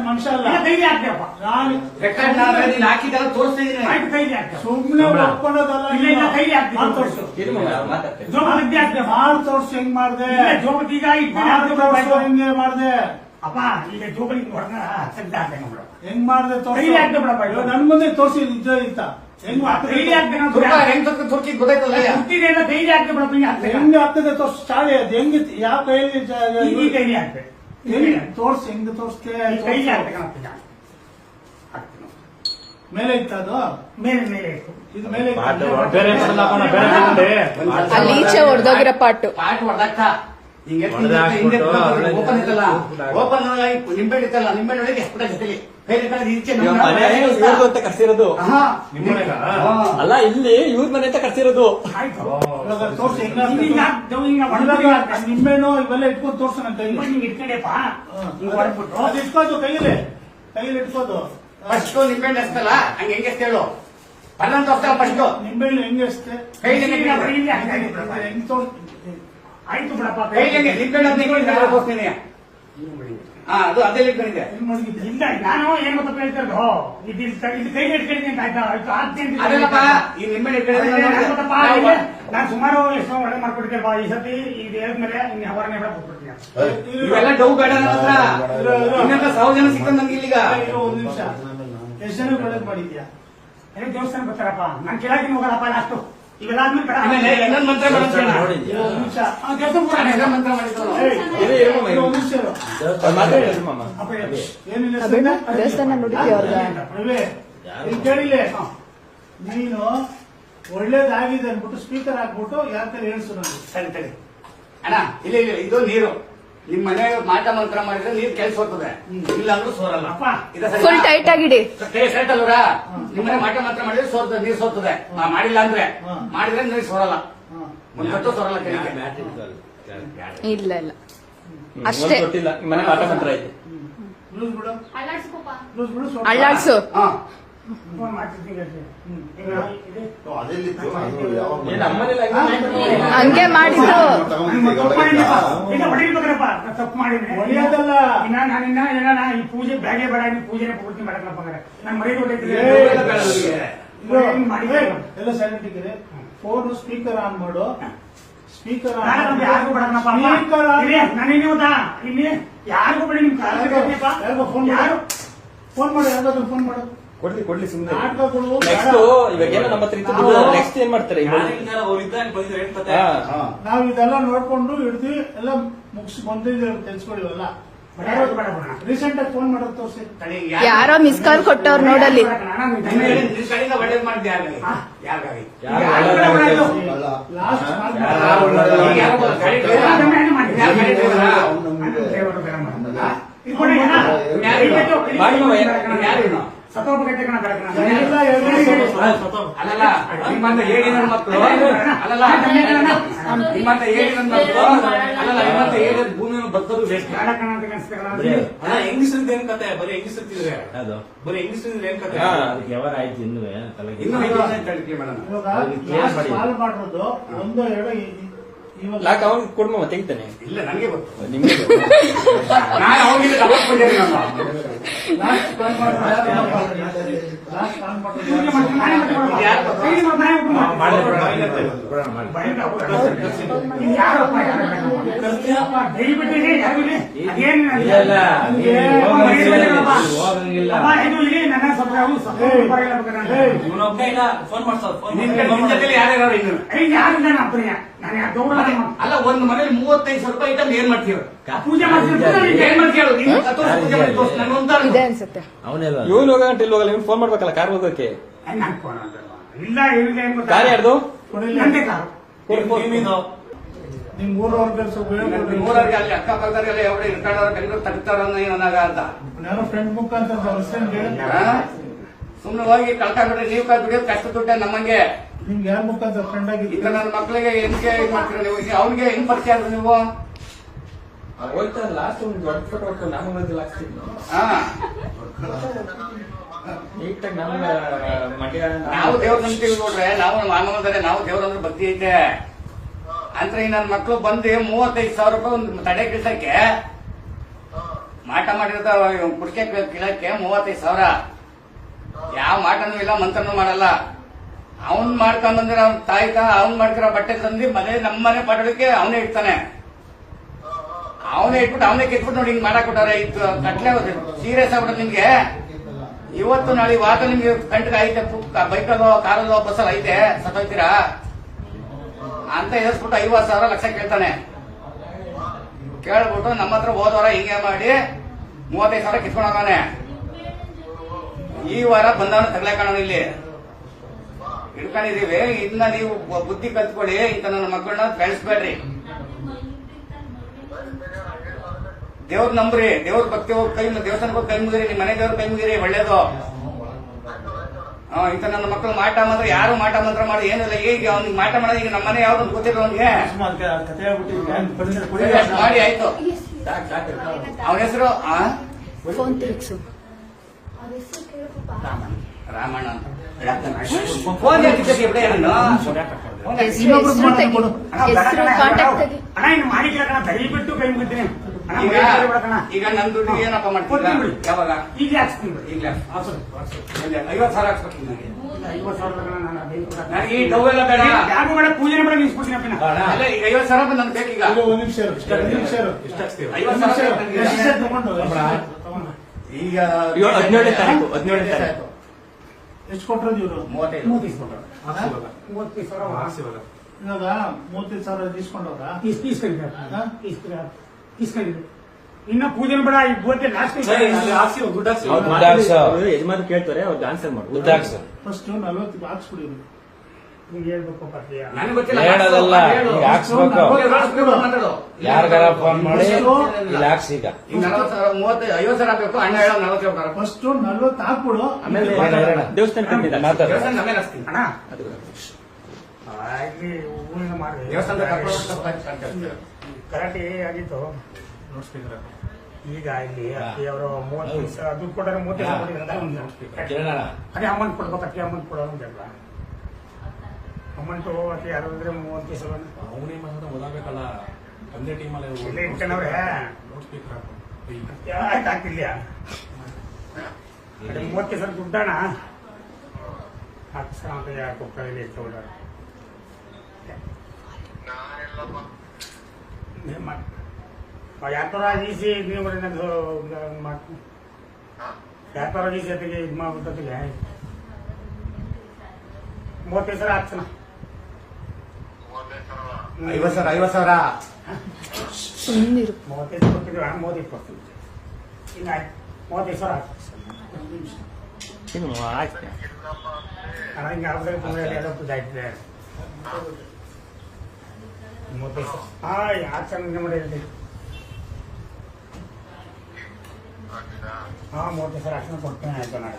ಮನುಷ್ಯ ಅಲ್ಲ. ಕೈಲಿ ಹಾಕ್ತೇವಪ್ಪ. ನೀನ್ ಹಾಕಿದ್ದೆಲ್ಲ ತೋರಿಸ್ತಿದ್ದೀನಿ. ಆಯ್ತು ಕೈಲಿ ಹಾಕ್ತೇವೆ. ಸುಮ್ನೆ ಒಪ್ಕೊಳ್ಳೋದಲ್ಲ. ಇಲ್ಲ ಕೈಲಿ ಹಾಕ್ತೇವೆ. ತೋರ್ಸು. ಜೋಬಲ್ಲಿ ಹಾಕ್ತೇವೆ. ಮಾಡ್ ತೋರ್ಸು ಹೆಂಗ್ ಮಾಡ್ದೆ. ಜೋಬತ್ ಈಗ ಹೆಂಗೆ ಮಾಡ್ದೆ ಅಪ್ಪ. ಈಗ ಜೋಬಲ್ಲಿ ಹೊಡೆದ ತೆಗ್ದು ಹಾಕ್ತೇವೆ ನೋಡು. ಹೆಂಗ್ ಮಾಡ್ದೆ ಕೈಲಿ ಹಾಕ್ತೇವೆ ಬಿಡಪ್ಪ. ನನ್ ಮುಂದೆ ತೋರ್ಸಿ ನಿಜ ಇತ್ತ ಹೆಂಗ್ ಕೈಲಿ ಹಾಕ್ತೇವೆ. ತುರ್ಕಿ ಗೊತ್ತಾಯ್ತಲ್ಲ. ಹುಟ್ಟಿದೆಲ್ಲ ಕೈಲಿ ಹಾಕ್ತೇವೆ ಬಿಡಪ್ಪ. ಹಿಂಗೆ ಹಾಕ್ತೇವೆ. ಹೆಂಗ್ ಆಗ್ತದೆ ತೋರ್ಸು. ಚಾಳಿ ಅದು ಹೆಂಗಿತ್ತು ಯಾವ ಕೈಲಿ ಈ ಕೈಲಿ ಹಾಕ್ತೇವೆ. ತೋರ್ಸಿ ಹೆಂಗ್ ತೋರ್ಸ್ತೆ. ಕೈಲಿ ಹಾಕ್ತೇವೆ. ಮೇಲೆ ಇತ್ತ ಅದು ಮೇಲೆ ಮೇಲೆ ಇತ್ತು. ಇದು ಮೇಲೆ ಅಲ್ಲಿ ಈಚೆ ಹೊಡೆದೋಗಿರೋ ಪಾಟು ಹೊಡೆದಾಕ್ತ ಹಿಂಗೆ ಓಪನ್ ಇತ್ತಲ್ಲ. ಓಪನ್ ನಿಂಬೆ ಇತ್ತಲ್ಲ. ನಿಂಬೆ ಒಳಗೆ ಜೊತೆಲಿ ಅಂತ ಕರ್ಸಿರೋದು ಅಲ್ಲ, ಇಲ್ಲಿ ಇವ್ರ ಮನೆ ಅಂತ ಕರ್ಸಿರೋದು. ತೋರ್ಸಿ ನಿಂಬೆನೋ ಇವೆಲ್ಲ ಇಟ್ಕೊಂಡು ತೋರ್ಸು ನನ್ನ ಕೈಲಿ. ಇಟ್ಕೊಂಡೆಪ್ಪ. ಅದು ಇಟ್ಕೋದು ಕೈಯಲ್ಲಿ ಇಟ್ಕೋದು. ಫಸ್ಟ್ ನಿಂಬೆಹಣ್ಣು ಎಸ್ತಲ್ಲ ಹಂಗೆ ಹೆಂಗೆ ಹೇಳು. ಪನ್ನೊಂದು ವರ್ಷ ಫಸ್ಟ್ ನಿಂಬೆಹಣ್ಣು ಹೆಂಗೆ ಎಷ್ಟೇ ಹೆಂಗ್ ತೋರ್ಸ್. ಆಯ್ತು ಬಿಡಪ್ಪ. ನಿಂಬೆಹಣ್ಣು ತೋರಿಸ್ತೀನಿ. ಅದು ಅದೇ ಇಟ್ಕೊಂಡಿದ್ದೆ. ಇಲ್ಲ ನಾನು ಏನ್ ಗೊತ್ತಪ್ಪ ಹೇಳ್ತಿರೋದು. ಇದು ಕೈಲಿ ಇಟ್ಕೊಂಡಿದ್ದೀನಿ ಅಂತ ಆಯ್ತಾ. ಆಯ್ತು ಆಗ್ತೀನಿ. ಅದೇನಪ್ಪ ಈ ನಿಂಬೆಹಣ್ಣು ಇಟ್ಕೊಂಡಿದ್ದೆ. ನಾನು ಸುಮಾರು ಎಷ್ಟೋ ಒಳ್ಳೆ ಮಾಡ್ಕೊಟ್ಟಿದ್ದೆಪ್ಪ. ಈ ಸತಿ ಇದು ಹೇಳಿದ್ಮೇಲೆ ಇನ್ನು ಅವರನ್ನೇ ಕೊಟ್ಬಿಡ್ತೀನಿ. ಇವೆಲ್ಲ ಡೌ ಬೇಡ ನನ್ನ ಹತ್ರ. ಇನ್ನೆಲ್ಲ 1000 ಜನ ಸಿಗ್ತದೆ ನಂಗೆ ಇಲ್ಲಿಗ. ಒಂದ್ ನಿಮಿಷ ಎಷ್ಟು ಜನ ಒಳ್ಳೇದ್ ಮಾಡಿದ್ಯಾ. ದೇವಸ್ಥಾನ ಬರ್ತಾರಪ್ಪ. ನಾನು ಕೇಳಕ್ಕೆ ಹೋಗಲ್ಲಪ್ಪ ಲಾಸ್ಟು. ಇವೆಲ್ಲ ಆದ್ಮೇಲೆ ಇನ್ನೊಂದು ಮಂತ್ರ ದೇವಸ್ಥಾನ ಮಂತ್ರ ಮಾಡಿದ್ರು. ಏನಿಲ್ಲ ದೇವಸ್ಥಾನ ನೋಡಿದ್ವಿ ಅವ್ರಗ ಕೇಳಿಲ್ಲ. ನೀನು ಒಳ್ಳೇದಾಗಿದೆ ಅನ್ಬಿಟ್ಟು ಸ್ಪೀಕರ್ ಹಾಕ್ಬಿಟ್ಟು ಯಾರ ಕೈ ಹೇಳ್ಸು ನನಗೆ. ಸರಿ ಸರಿ ಅಣ್ಣ. ಇಲ್ಲ ಇಲ್ಲ ಇದು ನೀರು. ನಿಮ್ ಮನೆ ಮಾಟ ಮಂತ್ರ ಮಾಡಿದ್ರೆ ನೀರ್ ಕೆಲ್ಸ ಹೋಗ್ತದೆ. ಇಲ್ಲ ಅಂದ್ರೂ ಸೋರಲ್ಲ. ಫುಲ್ ಟೈಟ್ ಆಗಿಡಿ. ಕರೆಕ್ಟ್ ಅಲ್ವರ. ನಿಮ್ ಮನೆ ಮಾಟ ಮಂತ್ರ ಮಾಡಿದ್ರೆ ಸೋರ್ತದೆ, ನೀರ್ ಸೋರ್ತದೆ. ಮಾಡಿಲ್ಲ ಅಂದ್ರೆ ಮಾಡಿದ್ರೆ ನೀರ್ ಸೋರಲ್ಲ. ಒಂದ್ ಕಟ್ಟು ಸೋರಲ್ಲ. ಇಲ್ಲ ಇಲ್ಲ ಅಷ್ಟೇ. ಮನೆ ಮಾಟ ಮಂತ್ರ ಐತೆ. ಅಳ್ಳಾಡ್ಸು. ಹಂಗೆ ಮಾಡಿದ್ರು. ತಪ್ಪು ಮಾಡಿದ್ರೆ ಈ ಪೂಜೆ ಬ್ಯಾಗೆ ಬೇಡ. ಪೂಜೆನೆ ಪೂರ್ತಿ ಮಾಡಕ್ಲಪ್ಪ. ನಾನು ಮರಿ ಎಲ್ಲ ಸೈಲೆಂಟ್ ಇದ್ದಾರೆ. ಫೋನ್ ಸ್ಪೀಕರ್ ಆನ್ ಮಾಡು. ಸ್ಪೀಕರ್ ಯಾರಿಗೂ ಬೇಡಪ್ಪ. ನಾನೇನು ಗೊತ್ತಾ ಇಲ್ಲಿ ಯಾರಿಗೂ ಬೇಡ. ನಿಮ್ ಯಾರಿಗೋ ಫೋನ್ ಯಾರು ಫೋನ್ ಮಾಡು. ಯಾವ್ದಾದ್ರು ಫೋನ್ ಮಾಡು. ಕೊಡ್ಲಿ ಸುಮ್ಮನೆ. ನಾಟಕಗಳು ನೆಕ್ಸ್ಟ್ ಇವಾಗ ಏನೋ ನಮ್ಮ ಹತ್ರ ಇತ್ತು. ನೆಕ್ಸ್ಟ್ ಏನ್ ಮಾಡ್ತಾರೆ ನಾವ್ ಇದೆಲ್ಲ ನೋಡ್ಕೊಂಡು ಹಿಡ್ದು ಎಲ್ಲ ಮುಗಿಸಿ ಬಂದಿದ್ದೀವಿ ತೆಗೆಸ್ಕೊಳ್ಳಿವಲ್ಲ. ರೀಸೆಂಟ್ ಆಗಿ ಫೋನ್ ಮಾಡೋದು ತೋರಿಸಿ. ಯಾರೋ ಮಿಸ್ ಕಾಲ್ ಕೊಟ್ಟವ್ರು ನೋಡಲ್ಲಿ. ಒಳ್ಳೇದ್ ಮಾಡಿದ್ದೆ ಯಾರಿಗಾಗಿ ಸತೋಪಗಟ್ಟೆ ಕಣ ಅಲ್ಲಲ್ಲ. ನಿಮ್ಮಂತ ಹೇಳಿ ನನ್ನ ಮಕ್ಕಳು ಅಲ್ಲಲ್ಲ. ನಿಮ್ಮಂತ ಹೇಳಿ ನನ್ನ ಮಕ್ಕಳು ಅಲ್ಲಲ್ಲ. ನಿಮ್ಮಂತ ಹೇಳಿ ಭೂಮಿ ಬರ್ತದು ವೇಸ್ಟ್. ಹೆಂಗಿಸ್ರಿದ್ ಏನ್ ಕತೆ. ಬರೀ ಹೆಂಗಿಸ್ತಿದ್ರೆ ಬರೀ ಹೆಂಗಿಸ್ತಿದ್ರೆ ಏನ್ ಕತೆ. ಇನ್ನೂ ಮಾಡಿರೋದು ಒಂದು ಎರಡು ಲಾಕ್ ಅವ್ನಿಗೆ ಕೊಡ್ಮ ತೆಗಿತಾನೆ. ಇಲ್ಲ ನನಗೆ ಗೊತ್ತು. ನಿಮ್ಗೆ ನಾನು ಅವನಿಗೆ ಅಲ್ಲ. ಒಂದು ಮನೇಲಿ 35,000 ರೂಪಾಯಿ ಐಟಮ್ ಏನ್ ಮಾಡ್ತೀವಿ. ಪೂಜೆ ಮಾಡ್ತೀವಿ. ಏನ್ ಮಾಡ್ತೀವಿ. ಇದೆ ಅನ್ಸುತ್ತೆ. ಇವನು ಹೋಗಂಟ ಇಲ್ಲಿ ಹೋಗಲ್ಲ. ಇವ್ನು ಫೋನ್ ಮಾಡ್ಬೇಕಲ್ಲ ಕಾರ್ ಹೋಗಕ್ಕೆ. ಇಲ್ಲ ಇಲ್ಲ ಕಾರ್ ಯಾರ್ದು. ನಂದೇ ಕಾರು. ನಿಮ್ ಊರವ್ರ ಕೆಲಸ ಊರವ್ರಿಗೆ ಅಲ್ಲಿ ಅಕ್ಕಪಕ್ಕದವ್ರಿಗೆಲ್ಲ ಎവിടെ ಇರ್ಕೊಂಡವ್ರ ಬೆಂಗಳೂರು ತಗ್ತಾರ ಏನಾಗ ಅಂತ ನಾನು ಫ್ರೆಂಡ್ ಮುಖಾಂತರ ಸುಮ್ಮನೆ ಹೋಗಿ ಕಳ್ಕೊಂಡ್ಬಿಟ್ರೆ ನೀವು ದುಡಿಯೋದು ಕಷ್ಟ ದುಡ್ಡೆ ನಮ್ಮಂಗೆ. ನಿಮ್ಗೆ ಯಾರ ಮುಖಾಂತರ ಫ್ರೆಂಡ್ ಆಗಿ ಈಗ ನನ್ನ ಮಕ್ಳಿಗೆ ಹೆಂಗೆ ಇದು ಮಾಡ್ತೀರ ನೀವು. ಅವ್ನಿಗೆ ಹೆಂಗ್ ಪರಿಚಯ ಆದ್ರೆ ನೀವು. ಹೋಗ್ತಾರೆ ಲಾಸ್ಟ್ ಒಂದು ದೊಡ್ಡ ಫೋಟೋ ಹೊಟ್ಟು ನಾನು ಹಾಕ್ತೀನಿ. ನೀಟಾಗಿ ನಮ್ಗೆ ಮಂಡ್ಯ ನಾವು ದೇವ್ರ ನಂಬ್ತೀವಿ ನೋಡ್ರೆ. ನಾವು ಮಾನವದರೆ ನಾವು ದೇವ್ರಂದ್ರೆ ಭಕ್ತಿ ಐತೆ ಅಂತ. ಈ ನನ್ನ ಮಕ್ಳು ಬಂದು 35,000 ರೂಪಾಯಿ ಒಂದು ತಡೆ ಕಿಸಕ್ಕೆ ಮಾಟ ಮಾಡಿರೋದ ಕುಡಿಕೆ ಕಿಳಕ್ಕೆ 35,000. ಯಾವ ಮಾಟನೂ ಇಲ್ಲ, ಮಂತ್ರನೂ ಮಾಡಲ್ಲ. ಅವನ್ ಮಾಡ್ಕೊಂಡ್ ಬಂದಿರೋ ಅವ್ನ ತಾಯಿ ಅವ್ನ್ ಮಾಡ್ತಿರೋ ಬಟ್ಟೆ ತಂದು ನಮ್ಮನೆ ಪಡೋದಕ್ಕೆ ಅವನೇ ಇಡ್ತಾನೆ. ಅವನೇ ಇಟ್ಬಿಟ್ಟು ಅವನೇ ಕಿತ್ಬಿಟ್ಟು ನೋಡಿ ಹಿಂಗ್ ಮಾಡಕ್ ಕೊಟ್ಟಾರೆ. ಇದು ಕಟ್ಲೆ ಸೀರಿಯಸ್ ಆಗ್ಬಿಟ್ಟು ನಿಮ್ಗೆ ಇವತ್ತು ನಾಳೆ ವಾತ ನಿಮ್ಗೆ ಕಂಟಿಗೆ ಐತೆ, ಬೈಕಲ್ಲೋ ಕಾರಲ್ಲೋ ಬಸ್ಸಲ್ಲಿ ಐತೆ, ಸತ್ತೋಯ್ತೀರಾ ಅಂತ ಎದುರಿಸ್ಬಿಟ್ಟು 50,000 ಲಕ್ಷ ಕೇಳ್ತಾನೆ. ಕೇಳ್ಬಿಟ್ಟು ನಮ್ಮ ಹತ್ರ ಹೋದವಾರ ಹಿಂಗೆ ಮಾಡಿ 35,000 ಕಿತ್ಕೊಂಡು ಹೋಗಾನೆ. ಈ ವಾರ ಬಂದವನ ತಗ್ಲಾಕೋಣ ಇಲ್ಲಿ ಇಟ್ಕೊಂಡಿದೀವಿ. ಇದನ್ನ ನೀವು ಬುದ್ಧಿ ಕಲ್ತ್ಕೊಳ್ಳಿ. ಇಂತ ನನ್ನ ಮಕ್ಕಳನ್ನ ಬೆಳೆಸ್ಬೇಡ್ರಿ. ದೇವ್ರ ನಂಬ್ರಿ, ದೇವ್ರ ಭಕ್ತಿ ಹೋಗಿ ಕೈ ದೇವಸ್ಥಾನಕ್ಕೆ ಹೋಗಿ ಕೈ ಮುಗಿರಿ, ನಿಮ್ಮ ಮನೆ ದೇವ್ರ ಕೈ ಮುಗಿರಿ, ಒಳ್ಳೇದು. ಇಂತ ನನ್ನ ಮಕ್ಕಳು ಮಾಟ ಮಂತ್ರ, ಯಾರು ಮಾಟ ಮಂತ್ರ ಮಾಡಿ ಏನಿಲ್ಲ. ಈಗ ಅವ್ನಿಗೆ ಮಾಟ ಮಾಡೋದು ಈಗ ನಮ್ಮ ಮನೆ ಯಾವ್ದು ಗೊತ್ತಿಲ್ಲ ಅವನಿಗೆ. ಮಾಡಿ ಆಯ್ತು. ಅವನ ಹೆಸರು ಫೋನ್ ತಿರುಗ್ಸು. ರಾಮಣ್ಣ ಅಂತ. ಫೋನ್ ಹೆಸರು ಕಾಂಟ್ಯಾಕ್ಟ್ ತೆಗಿ. ಅಣ್ಣ ಇನ್ನು ಮಾಡಿಲ್ಲ ಕಣ, ದಯವಿಟ್ಟು ಕೈ ಮುಗಿತೀನಿ. ಈಗ ನನ್ ದುಡ್ಡಿಗೆ ಏನಪ್ಪ ಮಾಡ್ತೀನಿ? ಯಾವಾಗ? ಈಗಲೇ ಹಾಕ್ಸ್ತೀನಿ ಬಿಡಿ. ಈಗಲೇ 50,000 ಹಾಕ್ಸ್ಬೇಕು ನನಗೆ. 50,000 ನನಗೆ ಈ ಡವ್ ಎಲ್ಲ ಬೇಡ, ಯಾರು ಬೇಡ, ಪೂಜೆನೇ ಬೇಡ, ನಿಲ್ಸ್ಬಿಡ್ತೀನಿ ಅಪ್ಪಿನ. ಅಲ್ಲ ಈಗ 50,000 ನನ್ಗೆ ಬೇಕೀಗ. ಒಂದ್ ನಿಮಿಷ ಇರು, ಒಂದ್ ನಿಮಿಷ ಇರು. 50,000 ತಗೊಂಡು ಈಗ 17ನೇ ತಾರೀಕು. ಎಷ್ಟು ಕೊಟ್ಟರು ಇವರು? 35. 35,000 ಇವಾಗ 35,000 తీసుಕೊಂಡವ್ರ? ಇಸ್ಕೊಂಡಿದ್ರು. ಇನ್ನ ಪೂಜೆ ಬೇಡ, ಈ ಗೋತೆ ಲಾಸ್ಟ್ ಯಜಮಾನ ಕೇಳ್ತಾರೆ, ಅವ್ರು ಆನ್ಸರ್ ಮಾಡಿ ಫಸ್ಟ್ 40 ಹಾಕ್ಸ್ಬಿಡಿ. ನಿಮ್ಗೆ ಹೇಳ್ಬೇಕು ಪತ್ರಿಯ. ನನಗೆ ಗೊತ್ತಿಲ್ಲ. ಹೇಳೋದಲ್ಲ, ಈಗ ಹಾಕ್ಸ್ಬೇಕು. ಯಾರಿಗಾರ ಫೋನ್ ಮಾಡಿ ಇಲ್ಲಿ ಹಾಕ್ಸಿ. ಈಗ 40,000 50,000 ಹಾಕ್ಬೇಕು. ಅಣ್ಣ ಹೇಳೋ 40 ಹೇಳ್ತಾರೆ. ಫಸ್ಟ್ 40 ಹಾಕ್ಬಿಡು. ಆಮೇಲೆ ದೇವಸ್ಥಾನ ಕಟ್ಟಿದ ಮಾತಾಡ. ದೇವಸ್ಥಾನ ಆಮೇಲೆ ಹಾಕ್ಸ್ತೀನಿ. ಅಣ್ಣ ಇಲ್ಲಿ ಊರಿನ ಮಾಡಿ ದೇವಸ್ಥಾನದ ಕರ್ಕೊಂಡು ಕರಾಟೆ ಆಗಿತ್ತು. ಈಗ ಇಲ್ಲಿ ಅವರು 30 ದುಡ್ಡು ಕೊಟ್ಟರೆ 30 ಕೇಳೋಣ. ಅದೇ ಅಮೌಂಟ್ ಕೊಡ್ಬೇಕು, ಅಕ್ಕಿ ಅಮೌಂಟ್ ಕೊಡೋದು ಅಂತೆಲ್ಲ ಅಮೌಂಟು ಅಕ್ಕಿ ಯಾರಾದ್ರೆ 30,000 ಅವನೇ ಮಾತ್ರ ಓದಾಗಬೇಕಲ್ಲ. ಒಂದೇ ಟೀಮಲ್ಲಿ ಇಲ್ಲೇ ಇಟ್ಕೊಂಡವ್ರೆ ಆಯ್ತು ಹಾಕಿಲ್ಲ. ಅದೇ 30,000 ದುಡ್ಡಣ ಹಾಕ್ಸ ಅಂತ ಯಾಕೆ ಕೈಲಿ ಇಟ್ಕೊಂಡ ಯಾತರ ಈಸಿ ನೀವು ಮಾಡ್ತೀನಿ. ಯಾತರ ಈಸಿ ಜೊತೆಗೆ ಇದು ಮಾಡ್ಬಿಟ್ಟೊತ್ತಿಗೆ 30,000 ಹಾಕ್ಸಣ. 50,000 ಸುಮ್ಮನಿರು. 35 ಕೊಡ್ತಿದ್ವಿ, 30 ಕೊಡ್ತೀವಿ. ಇಲ್ಲ 35,000 ಹಾಕ್ಸ ಅಣ್ಣ. ಹಿಂಗೆ ಆದ್ರೆ ತುಂಬ ಇದಾಯ್ತದೆ. 35,000 ಹಾಕ್ಸಂಗೆ ಮಾಡಿ. 30,000 ಹಾಕ್ಸಂಗೆ ಕೊಡ್ತೀನಿ. ಆಯ್ತು ನಾಳೆ